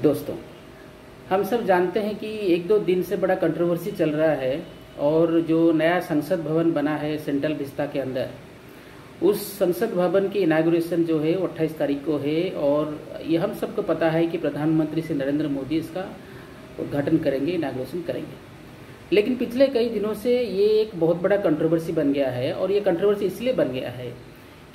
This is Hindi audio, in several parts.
दोस्तों, हम सब जानते हैं कि एक दो दिन से बड़ा कंट्रोवर्सी चल रहा है और जो नया संसद भवन बना है सेंट्रल विस्ता के अंदर, उस संसद भवन की इनाग्रेशन जो है वो 28 तारीख को है। और ये हम सबको पता है कि प्रधानमंत्री श्री नरेंद्र मोदी इसका उद्घाटन करेंगे, इनाग्रेशन करेंगे। लेकिन पिछले कई दिनों से ये एक बहुत बड़ा कंट्रोवर्सी बन गया है। और ये कंट्रोवर्सी इसलिए बन गया है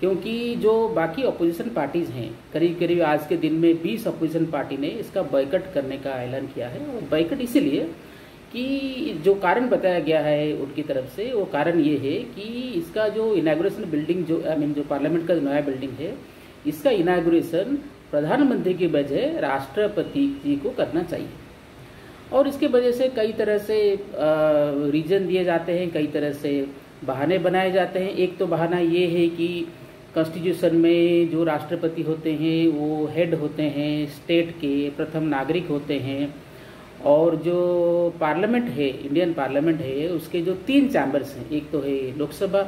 क्योंकि जो बाकी अपोजिशन पार्टीज़ हैं, करीब करीब आज के दिन में 20 अपोजिशन पार्टी ने इसका बायकॉट करने का ऐलान किया है। और बायकॉट इसीलिए कि जो कारण बताया गया है उनकी तरफ से, वो कारण ये है कि इसका जो इनाग्रेशन बिल्डिंग जो पार्लियामेंट का नया बिल्डिंग है, इसका इनाग्रेशन प्रधानमंत्री की बजाय राष्ट्रपति जी को करना चाहिए। और इसके वजह से कई तरह से रीजन दिए जाते हैं, कई तरह से बहाने बनाए जाते हैं। एक तो बहाना ये है कि कॉन्स्टिट्यूशन में जो राष्ट्रपति होते हैं वो हेड होते हैं, स्टेट के प्रथम नागरिक होते हैं। और जो पार्लियामेंट है, इंडियन पार्लियामेंट है, उसके जो 3 चैम्बर्स हैं, एक तो है लोकसभा,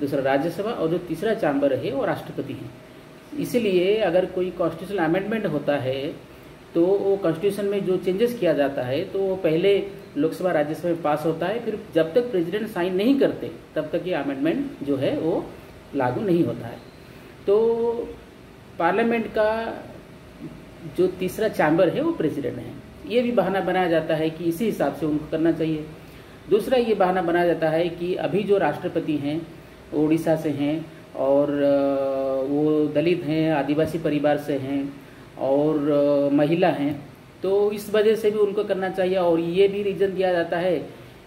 दूसरा राज्यसभा और जो तीसरा चैम्बर है वो राष्ट्रपति हैं। इसीलिए अगर कोई कॉन्स्टिट्यूशनल अमेंडमेंट होता है तो वो कॉन्स्टिट्यूशन में जो चेंजेस किया जाता है तो वो पहले लोकसभा राज्यसभा में पास होता है, फिर जब तक प्रेसिडेंट साइन नहीं करते तब तक ये अमेंडमेंट जो है वो लागू नहीं होता है। तो पार्लियामेंट का जो तीसरा चैम्बर है वो प्रेसिडेंट है। ये भी बहाना बनाया जाता है कि इसी हिसाब से उनको करना चाहिए। दूसरा ये बहाना बनाया जाता है कि अभी जो राष्ट्रपति हैं उड़ीसा से हैं और वो दलित हैं, आदिवासी परिवार से हैं और महिला हैं, तो इस वजह से भी उनको करना चाहिए। और ये भी रीज़न दिया जाता है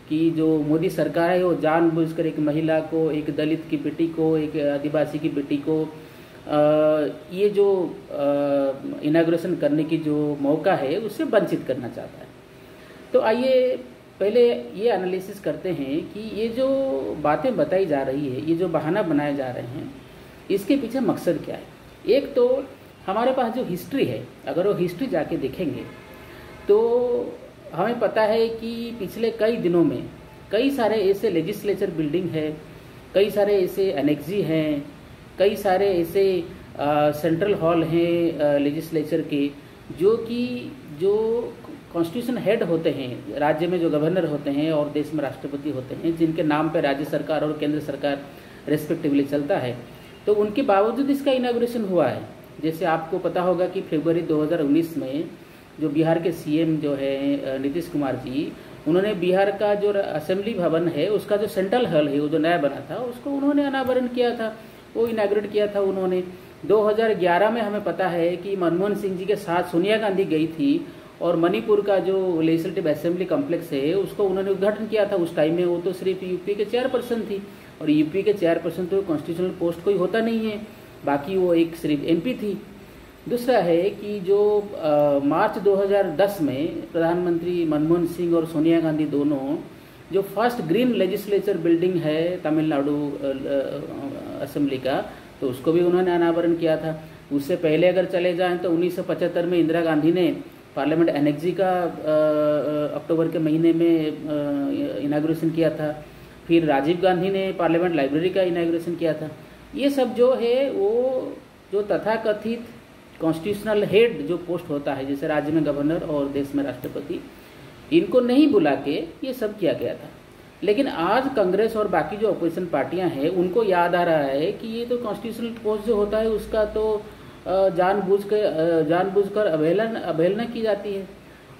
कि जो मोदी सरकार है वो जानबूझकर एक महिला को, एक दलित की बेटी को, एक आदिवासी की बेटी को ये जो इनाग्रेशन करने की जो मौका है उससे वंचित करना चाहता है। तो आइए पहले ये एनालिसिस करते हैं कि ये जो बातें बताई जा रही है, ये जो बहाना बनाए जा रहे हैं, इसके पीछे मकसद क्या है। एक तो हमारे पास जो हिस्ट्री है, अगर वो हिस्ट्री जाके देखेंगे तो हमें पता है कि पिछले कई दिनों में कई सारे ऐसे लेजिस्लेचर बिल्डिंग है, कई सारे ऐसे एनेक्सी हैं, कई सारे ऐसे सेंट्रल हॉल हैं लेजिस्लेचर के, जो कॉन्स्टिट्यूशन हेड होते हैं, राज्य में जो गवर्नर होते हैं और देश में राष्ट्रपति होते हैं, जिनके नाम पर राज्य सरकार और केंद्र सरकार रेस्पेक्टिवली चलता है। तो उनके बावजूद इसका इनाग्रेशन हुआ है। जैसे आपको पता होगा कि फरवरी 2019 में जो बिहार के सीएम जो है नीतीश कुमार जी, उन्होंने बिहार का जो असेंबली भवन है उसका जो सेंट्रल हॉल है वो जो नया बना था उसको उन्होंने अनावरण किया था, वो इनाग्रेट किया था उन्होंने। 2011 में हमें पता है कि मनमोहन सिंह जी के साथ सोनिया गांधी गई थी और मणिपुर का जो लेजिस्लेटिव असेंबली कॉम्प्लेक्स है उसको उन्होंने उद्घाटन किया था। उस टाइम में वो तो सिर्फ यूपी के चेयरपर्सन थी, और यूपी के चेयरपर्सन तो कॉन्स्टिट्यूशनल पोस्ट कोई होता नहीं है, बाकी वो एक सिर्फ एमपी थी। दूसरा है कि जो मार्च 2010 में प्रधानमंत्री मनमोहन सिंह और सोनिया गांधी दोनों जो फर्स्ट ग्रीन लेजिस्लेचर बिल्डिंग है तमिलनाडु असेंबली का, तो उसको भी उन्होंने अनावरण किया था। उससे पहले अगर चले जाएं तो 1975 में इंदिरा गांधी ने पार्लियामेंट एनेक्सी का अक्टूबर के महीने में इनाग्रेशन किया था। फिर राजीव गांधी ने पार्लियामेंट लाइब्रेरी का इनाग्रेशन किया था। ये सब जो है वो जो तथाकथित कॉन्स्टिट्यूशनल हेड जो पोस्ट होता है, जैसे राज्य में गवर्नर और देश में राष्ट्रपति, इनको नहीं बुला के ये सब किया गया था। लेकिन आज कांग्रेस और बाकी जो अपोजिशन पार्टियां हैं उनको याद आ रहा है कि ये तो कॉन्स्टिट्यूशनल पोस्ट जो होता है उसका तो जानबूझकर अवहेलना की जाती है,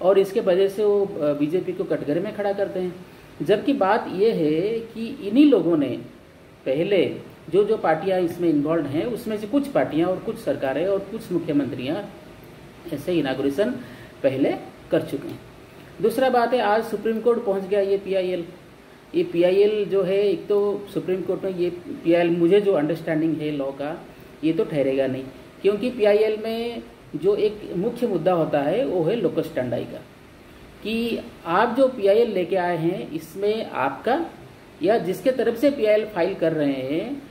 और इसके वजह से वो बीजेपी को कटघरे में खड़ा करते हैं। जबकि बात ये है कि इन्हीं लोगों ने पहले जो पार्टियां इसमें इन्वॉल्व हैं उसमें से कुछ पार्टियां और कुछ सरकारें और कुछ मुख्यमंत्रियां ऐसे इनाग्रेशन पहले कर चुके हैं। दूसरा बात है, आज सुप्रीम कोर्ट पहुंच गया ये पीआईएल जो है, एक तो सुप्रीम कोर्ट में ये पीआईएल, मुझे जो अंडरस्टैंडिंग है लॉ का, ये तो ठहरेगा नहीं, क्योंकि पीआईएल में जो एक मुख्य मुद्दा होता है वो है लोकस स्टैंडाई का, कि आप जो पीआईएल लेके आए हैं इसमें आपका या जिसके तरफ से पीआईएल फाइल कर रहे हैं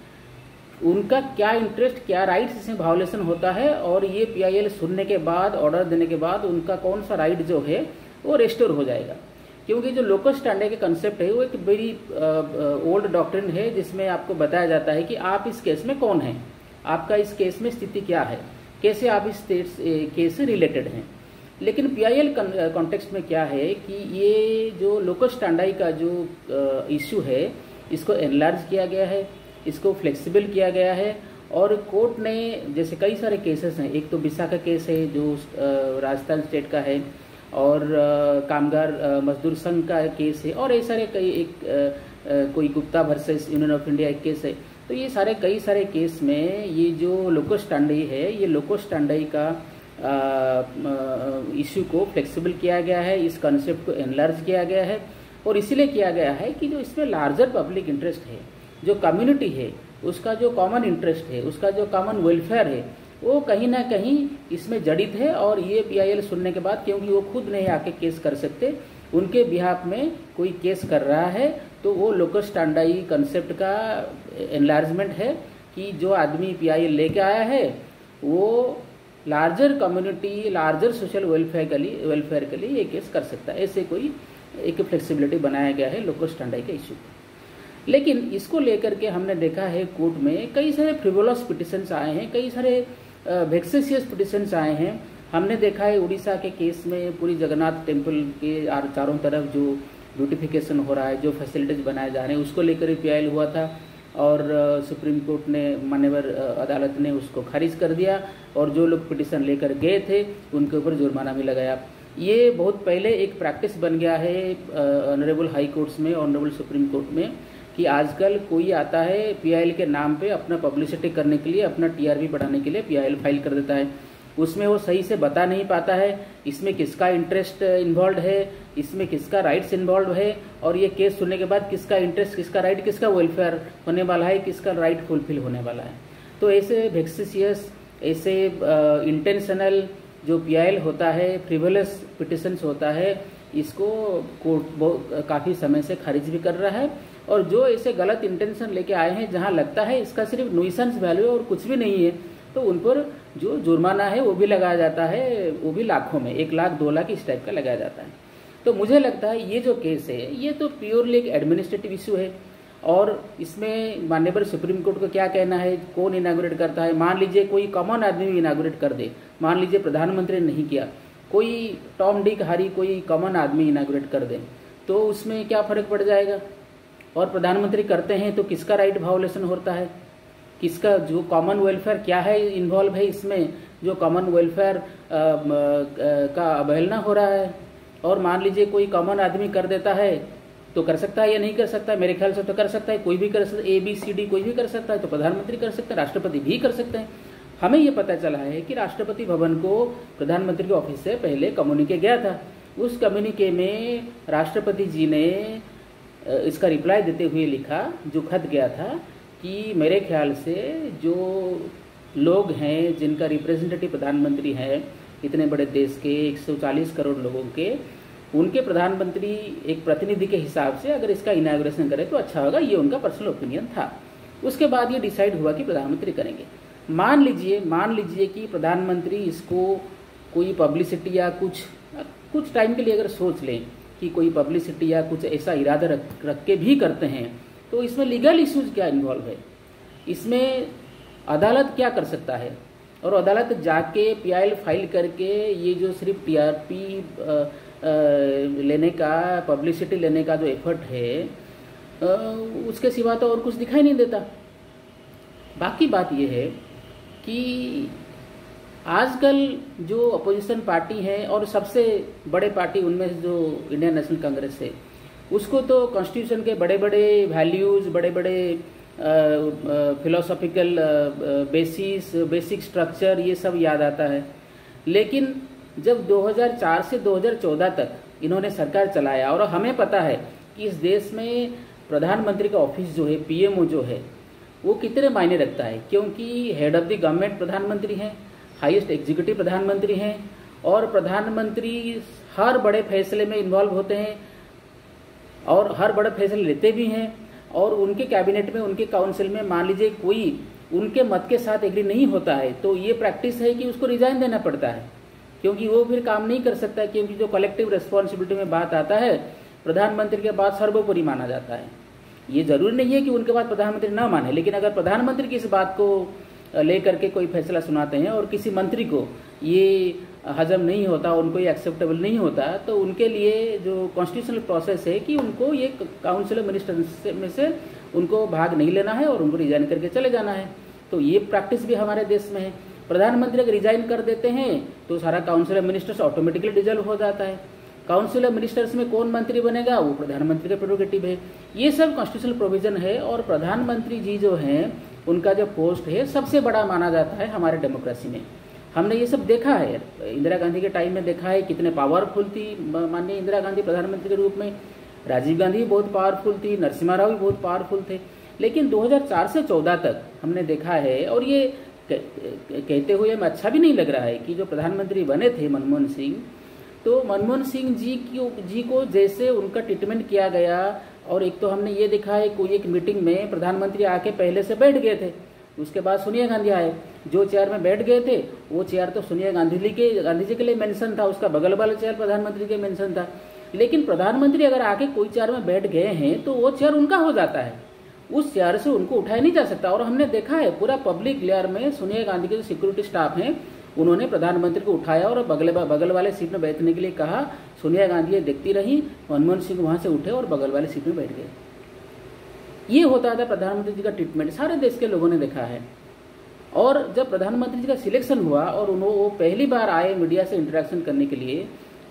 उनका क्या इंटरेस्ट, क्या राइट्स इसमें वायोलेशन होता है, और ये पीआईएल सुनने के बाद, ऑर्डर देने के बाद उनका कौन सा राइट जो है वो रेस्टोर हो जाएगा। क्योंकि जो लोकस स्टैंडर्ड का कंसेप्ट है वो एक वेरी ओल्ड डॉक्ट्रिन है, जिसमें आपको बताया जाता है कि आप इस केस में कौन हैं, आपका इस केस में स्थिति क्या है, कैसे आप इस केस से रिलेटेड हैं। लेकिन पीआईएल कॉन्टेक्स्ट में क्या है कि ये जो लोकस स्टैंडर्ड का जो इश्यू है इसको एनलार्ज किया गया है, इसको फ्लेक्सिबल किया गया है। और कोर्ट ने जैसे कई सारे केसेस हैं, एक तो बिसा का केस है जो राजस्थान स्टेट का है, और कामगार मजदूर संघ का केस है, और ऐसे सारे कई कोई Gupta versus union of India एक केस है। तो ये सारे कई सारे केस में ये जो लोकस स्टैंडर्ड है, ये लोकस स्टैंडर्ड का इश्यू को फ्लेक्सिबल किया गया है, इस कॉन्सेप्ट को एनलार्ज किया गया है। और इसीलिए किया गया है कि जो इसमें लार्जर पब्लिक इंटरेस्ट है, जो कम्युनिटी है, उसका जो कॉमन इंटरेस्ट है, उसका जो कॉमन वेलफेयर है, वो कहीं ना कहीं इसमें जड़ित है। और ये पीआईएल सुनने के बाद, क्योंकि वो खुद नहीं आके केस कर सकते, उनके बिहाफ में कोई केस कर रहा है, तो वो लोकस स्टैंडर्ड कंसेप्ट का एनलार्जमेंट है कि जो आदमी पीआईएल लेके आया है वो larger community, larger social welfare के लिए ये केस कर सकता है। ऐसे कोई एक फ्लेक्सिबिलिटी बनाया गया है लोकस स्टैंडर्ड के इश्यू। लेकिन इसको लेकर के हमने देखा है कोर्ट में कई सारे फ्रिवोलस पिटिशंस आए हैं, कई सारे वेक्सेसियस पिटिशंस आए हैं। हमने देखा है उड़ीसा के केस में पूरी जगन्नाथ टेम्पल के चारों तरफ जो ब्यूटिफिकेशन हो रहा है, जो फैसिलिटीज बनाए जा रहे हैं, उसको लेकर पीआईएल हुआ था, और सुप्रीम कोर्ट ने, मान्यवर अदालत ने उसको खारिज कर दिया, और जो लोग पिटिशन लेकर गए थे उनके ऊपर जुर्माना भी लगाया। ये बहुत पहले एक प्रैक्टिस बन गया है ऑनरेबल हाई कोर्ट्स में, ऑनरेबल सुप्रीम कोर्ट में, कि आजकल कोई आता है पीआईएल के नाम पे अपना पब्लिसिटी करने के लिए, अपना टीआरपी बढ़ाने के लिए पीआईएल फाइल कर देता है। उसमें वो सही से बता नहीं पाता है इसमें किसका इंटरेस्ट इन्वॉल्व है, इसमें किसका राइट्स इन्वॉल्व है, और ये केस सुनने के बाद किसका इंटरेस्ट, किसका राइट, किसका वेलफेयर होने वाला है, किसका राइट फुलफिल होने वाला है। तो ऐसे वेक्सिशियस, ऐसे इंटेंशनल जो पीआईएल होता है, फ्रिवोलस पिटिशंस होता है, इसको कोर्ट काफी समय से खारिज भी कर रहा है। और जो ऐसे गलत इंटेंशन लेके आए हैं, जहां लगता है इसका सिर्फ नुइसेंस वैल्यू और कुछ भी नहीं है, तो उन पर जो जुर्माना है वो भी लगाया जाता है, वो भी लाखों में, 1 लाख 2 लाख इस टाइप का लगाया जाता है। तो मुझे लगता है ये जो केस है ये तो प्योरली एक एडमिनिस्ट्रेटिव इश्यू है, और इसमें माननीय सुप्रीम कोर्ट को क्या कहना है, कौन इनागुरेट करता है। मान लीजिए कोई कॉमन आदमी इनागुरेट कर दे, मान लीजिए प्रधानमंत्री ने नहीं किया, कोई टॉम डिक हारी कोई कॉमन आदमी इनागुरेट कर दे, तो उसमें क्या फर्क पड़ जाएगा। और प्रधानमंत्री करते हैं तो किसका राइट वायोलेशन होता है, किसका जो कॉमन वेलफेयर क्या है इन्वॉल्व है इसमें, जो कॉमन वेलफेयर का अवहेलना हो रहा है। और मान लीजिए कोई कॉमन आदमी कर देता है तो कर सकता है या नहीं कर सकता है, मेरे ख्याल से तो कर सकता है, कोई भी कर सकता है, ABCD कोई भी कर सकता है, तो प्रधानमंत्री कर सकते हैं, राष्ट्रपति भी कर सकते हैं। हमें ये पता चला है कि राष्ट्रपति भवन को प्रधानमंत्री के ऑफिस से पहले कम्युनिके गया था, उस कम्युनिके में राष्ट्रपति जी ने इसका रिप्लाई देते हुए लिखा, जो खत गया था, कि मेरे ख्याल से जो लोग हैं जिनका रिप्रेजेंटेटिव प्रधानमंत्री है, इतने बड़े देश के 140 करोड़ लोगों के, उनके प्रधानमंत्री एक प्रतिनिधि के हिसाब से अगर इसका इनॉग्रेशन करे तो अच्छा होगा, ये उनका पर्सनल ओपिनियन था। उसके बाद ये डिसाइड हुआ कि प्रधानमंत्री करेंगे। मान लीजिए कि प्रधानमंत्री इसको कोई पब्लिसिटी या कुछ टाइम के लिए अगर सोच लें कि कोई पब्लिसिटी या कुछ ऐसा इरादा रख के भी करते हैं, तो इसमें लीगल इश्यूज क्या इन्वॉल्व है, इसमें अदालत क्या कर सकता है। और अदालत जाके पीआईएल फाइल करके ये जो सिर्फ टीआरपी लेने का, पब्लिसिटी लेने का जो एफर्ट है, उसके सिवा तो और कुछ दिखाई नहीं देता। बाकी बात यह है कि आजकल जो अपोजिशन पार्टी है, और सबसे बड़े पार्टी उनमें से जो इंडियन नेशनल कांग्रेस है, उसको तो कॉन्स्टिट्यूशन के बड़े बड़े वैल्यूज, बड़े बड़े फिलोसॉफिकल बेसिक स्ट्रक्चर, ये सब याद आता है। लेकिन जब 2004 से 2014 तक इन्होंने सरकार चलाया, और हमें पता है कि इस देश में प्रधानमंत्री का ऑफिस जो है, पीएमओ जो है, वो कितने मायने रखता है, क्योंकि हेड ऑफ द गवर्नमेंट प्रधानमंत्री हैं, हाईएस्ट एग्जीक्यूटिव प्रधानमंत्री हैं, और प्रधानमंत्री हर बड़े फैसले में इन्वॉल्व होते हैं और हर बड़े फैसले लेते भी हैं। और उनके कैबिनेट में, उनके काउंसिल में मान लीजिए कोई उनके मत के साथ एग्री नहीं होता है, तो ये प्रैक्टिस है कि उसको रिजाइन देना पड़ता है, क्योंकि वो फिर काम नहीं कर सकता, क्योंकि जो कलेक्टिव रिस्पॉन्सिबिलिटी में बात आता है, प्रधानमंत्री के बात सर्वोपरि माना जाता है। ये जरूरी नहीं है कि उनके बाद प्रधानमंत्री ना माने, लेकिन अगर प्रधानमंत्री की इस बात को लेकर के कोई फैसला सुनाते हैं और किसी मंत्री को ये हजम नहीं होता, उनको ये एक्सेप्टेबल नहीं होता, तो उनके लिए जो कॉन्स्टिट्यूशनल प्रोसेस है कि उनको ये काउंसिल ऑफ मिनिस्टर्स में से उनको भाग नहीं लेना है और उनको रिजाइन करके चले जाना है। तो ये प्रैक्टिस भी हमारे देश में है। प्रधानमंत्री अगर रिजाइन कर देते हैं तो सारा council of ministers automatically dissolve हो जाता है। काउंसिल ऑफ मिनिस्टर्स में कौन मंत्री बनेगा वो प्रधानमंत्री का प्रेरोगेटिव है। ये सब कॉन्स्टिट्यूशनल प्रोविजन है और प्रधानमंत्री जी जो हैं उनका जो पोस्ट है सबसे बड़ा माना जाता है हमारे डेमोक्रेसी में। हमने ये सब देखा है, इंदिरा गांधी के टाइम में देखा है कितने पावरफुल थी माननीय इंदिरा गांधी प्रधानमंत्री के रूप में। राजीव गांधी भी बहुत पावरफुल थी, नरसिम्हा राव भी बहुत पावरफुल थे। लेकिन 2004 से 14 तक हमने देखा है, और ये कहते हुए हमें अच्छा भी नहीं लग रहा है कि जो प्रधानमंत्री बने थे मनमोहन सिंह, तो मनमोहन सिंह जी को जैसे उनका ट्रीटमेंट किया गया, और एक तो हमने ये देखा है कोई एक मीटिंग में प्रधानमंत्री आके पहले से बैठ गए थे, उसके बाद सोनिया गांधी आए, जो चेयर में बैठ गए थे वो चेयर तो सोनिया गांधी जी के लिए मेंशन था, उसका बगल वाला चेयर प्रधानमंत्री के मेंशन था। लेकिन प्रधानमंत्री अगर आके कोई चेयर में बैठ गए हैं तो वो चेयर उनका हो जाता है, उस चेयर से उनको उठाया नहीं जा सकता। और हमने देखा है पूरा पब्लिक लेयर में सोनिया गांधी के जो सिक्योरिटी स्टाफ हैं उन्होंने प्रधानमंत्री को उठाया और बगल वाले सीट में बैठने के लिए कहा। सोनिया गांधी देखती रही, मनमोहन सिंह वहां से उठे और बगल वाले सीट में बैठ गए। ये होता था प्रधानमंत्री जी का ट्रीटमेंट, सारे देश के लोगों ने देखा है। और जब प्रधानमंत्री जी का सिलेक्शन हुआ और वो पहली बार आए मीडिया से इंटरेक्शन करने के लिए,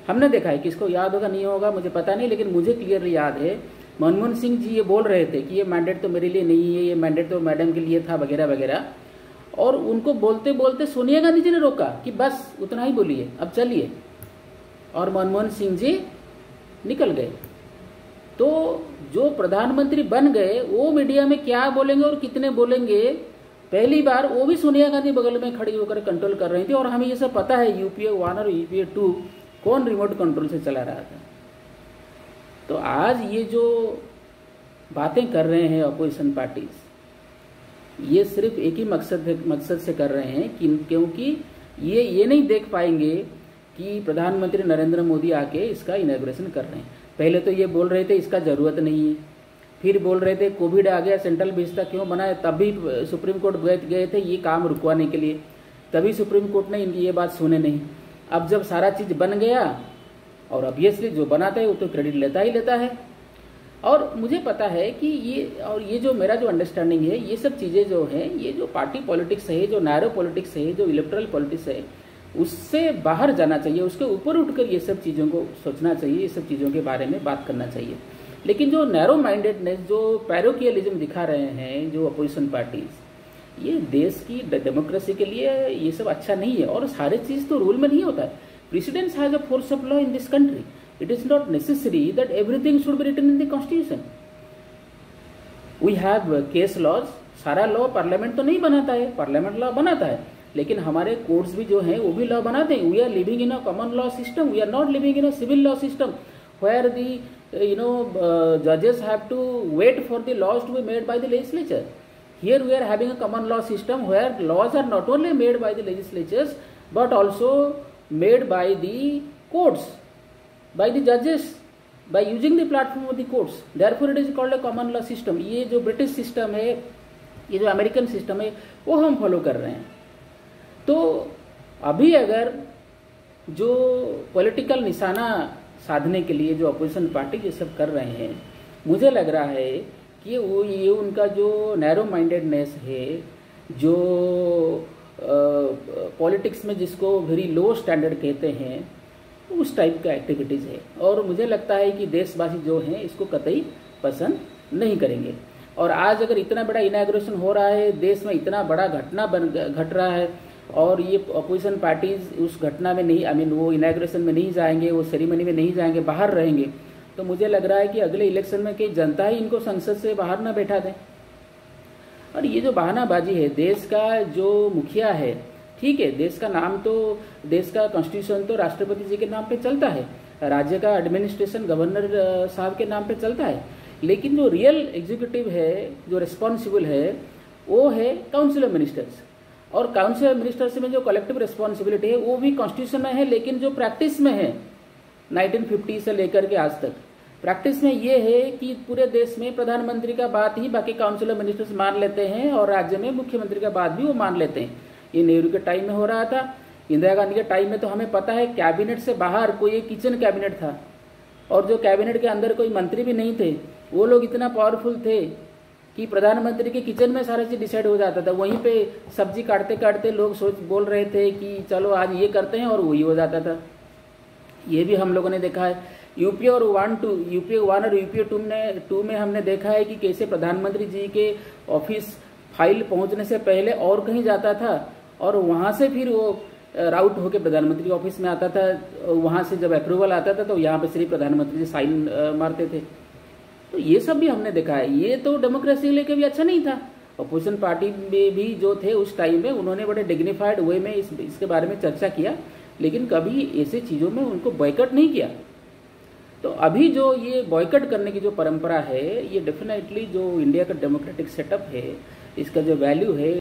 हमने देखा है, किसको याद होगा नहीं होगा मुझे पता नहीं, लेकिन मुझे क्लियरली याद है मनमोहन सिंह जी ये बोल रहे थे कि ये मैंडेट तो मेरे लिए नहीं है, ये मैंडेट तो मैडम के लिए था वगैरह वगैरह। और उनको बोलते बोलते सोनिया गांधी जी ने रोका कि बस उतना ही बोलिए, अब चलिए, और मनमोहन सिंह जी निकल गए। तो जो प्रधानमंत्री बन गए वो मीडिया में क्या बोलेंगे और कितने बोलेंगे, पहली बार वो भी सोनिया गांधी बगल में खड़ी होकर कंट्रोल कर रही थी। और हमें ये सब पता है यूपीए 1 और यूपीए 2 कौन रिमोट कंट्रोल से चला रहा था। तो आज ये जो बातें कर रहे हैं अपोजिशन पार्टीज, ये सिर्फ एक ही मकसद से कर रहे हैं कि क्योंकि ये नहीं देख पाएंगे कि प्रधानमंत्री नरेंद्र मोदी आके इसका इनॉग्रेशन कर रहे हैं। पहले तो ये बोल रहे थे इसका जरूरत नहीं है, फिर बोल रहे थे कोविड आ गया सेंट्रल विस्ता क्यों बनाए, तभी सुप्रीम कोर्ट गए थे ये काम रुकवाने के लिए, तभी सुप्रीम कोर्ट ने इनकी ये बात सुने नहीं। अब जब सारा चीज बन गया, और ऑब्वियसली जो बनाता है वो तो क्रेडिट लेता ही लेता है। और मुझे पता है कि ये जो मेरा जो अंडरस्टैंडिंग है, ये सब चीजें जो है, ये जो पार्टी पॉलिटिक्स है, जो नैरो पॉलिटिक्स है, जो इलेक्टोरल पॉलिटिक्स है, उससे बाहर जाना चाहिए, उसके ऊपर उठकर ये सब चीजों को सोचना चाहिए, ये सब चीजों के बारे में बात करना चाहिए। लेकिन जो नैरो माइंडेडनेस, जो पैरोकियलिज्म दिखा रहे हैं जो अपोजिशन पार्टीज, ये देश की डेमोक्रेसी के लिए ये सब अच्छा नहीं है। और सारे चीज तो रूल में नहीं होता है। Precedence has a force of law in this country. It is not necessary that everything should be written in the constitution. We have case laws. सारा लॉ पार्लियामेंट तो नहीं बनाता है, पार्लियामेंट लॉ बनाता है, लेकिन हमारे कोर्ट्स भी जो हैं वो भी लॉ बनाते हैं। We are living in a common law system. We are not living in a civil law system where the judges have to wait for the laws to be made by the legislature. Here we are having a common law system where laws are not only made by the legislatures but also made by the courts, by the judges, by using the platform of the courts. Therefore it is called a common law system. ये जो ब्रिटिश सिस्टम है, ये जो अमेरिकन सिस्टम है, वो हम फॉलो कर रहे हैं। तो अभी अगर जो पॉलिटिकल निशाना साधने के लिए जो अपोजिशन पार्टी ये सब कर रहे हैं, मुझे लग रहा है कि ये उनका जो नैरो माइंडेडनेस है, जो पॉलिटिक्स में जिसको वेरी लो स्टैंडर्ड कहते हैं, उस टाइप का एक्टिविटीज है। और मुझे लगता है कि देशवासी जो हैं इसको कतई पसंद नहीं करेंगे। और आज अगर इतना बड़ा इनॉग्रेशन हो रहा है, देश में इतना बड़ा घटना घट रहा है, और ये अपोजिशन पार्टीज उस घटना में नहीं, वो इनॉग्रेशन में नहीं जाएंगे, वो सेरेमनी में नहीं जाएंगे, बाहर रहेंगे, तो मुझे लग रहा है कि अगले इलेक्शन में कि जनता ही इनको संसद से बाहर ना बैठा दें। और ये जो बहानाबाजी है, देश का जो मुखिया है, ठीक है, देश का नाम तो, देश का कॉन्स्टिट्यूशन तो राष्ट्रपति जी के नाम पे चलता है, राज्य का एडमिनिस्ट्रेशन गवर्नर साहब के नाम पे चलता है, लेकिन जो रियल एग्जीक्यूटिव है, जो रिस्पॉन्सिबल है, वो है काउंसिल ऑफ मिनिस्टर्स। और काउंसिल ऑफ मिनिस्टर्स में जो कलेक्टिव रिस्पॉन्सिबिलिटी है वो भी कॉन्स्टिट्यूशन में है, लेकिन जो प्रैक्टिस में है 1950 से लेकर के आज तक, प्रैक्टिस में ये है कि पूरे देश में प्रधानमंत्री का बात ही बाकी काउंसिल ऑफ मिनिस्टर्स मान लेते हैं, और राज्य में मुख्यमंत्री का बात भी वो मान लेते हैं। ये नेहरू के टाइम में हो रहा था, इंदिरा गांधी के टाइम में तो हमें पता है कैबिनेट से बाहर कोई एक किचन कैबिनेट था, और जो कैबिनेट के अंदर कोई मंत्री भी नहीं थे, वो लोग इतना पावरफुल थे कि प्रधानमंत्री के किचन में सारा चीज डिसाइड हो जाता था। वहीं पे सब्जी काटते काटते लोग बोल रहे थे कि चलो आज ये करते हैं, और वही हो जाता था। ये भी हम लोगों ने देखा है। यूपीए 1 और यूपीए 2 में हमने देखा है कि कैसे प्रधानमंत्री जी के ऑफिस फाइल पहुंचने से पहले और कहीं जाता था, और वहां से फिर वो राउट होके प्रधानमंत्री ऑफिस में आता था। वहां से जब अप्रूवल आता था तो यहाँ पे सिर्फ प्रधानमंत्री जी साइन मारते थे। तो ये सब भी हमने देखा है। ये तो डेमोक्रेसी लेके भी अच्छा नहीं था। अपोजिशन पार्टी में भी जो थे उस टाइम में, उन्होंने बड़े डिग्निफाइड वे में इसके बारे में चर्चा किया, लेकिन कभी ऐसे चीजों में उनको बॉयकट नहीं किया। तो अभी जो ये बॉयकट करने की जो परंपरा है, ये डेफिनेटली जो इंडिया का डेमोक्रेटिक सेटअप है, इसका जो वैल्यू है